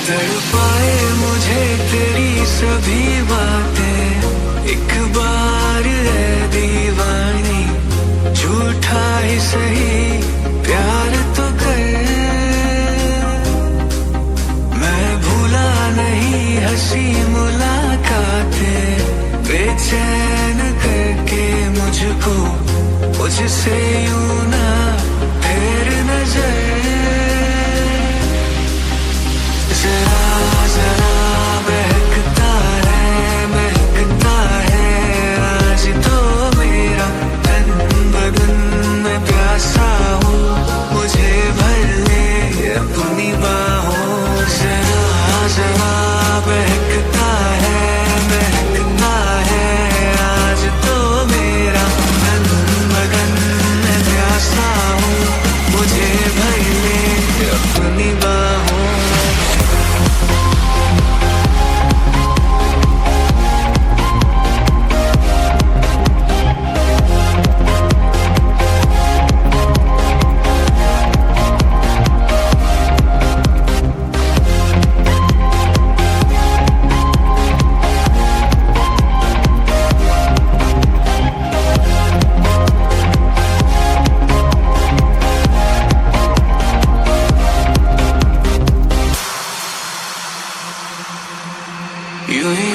तड़पाए मुझे तेरी सभी बातें, एक बार है दीवानी, झूठा ही सही प्यार तो कर। मैं भूला नहीं हंसी मुलाकातें, बेचैन करके मुझको मुझसे यूं ना फेर नजर। जरा जरा बहकता है आज तो मेरा तन बदन में प्यासा हूँ, मुझे भर ले अपनी बाहों। जरा जरा बहकता है आज तो मेरा तन बदन में प्यासा हूँ, मुझे भर ले अपनी बाहों। यूं ही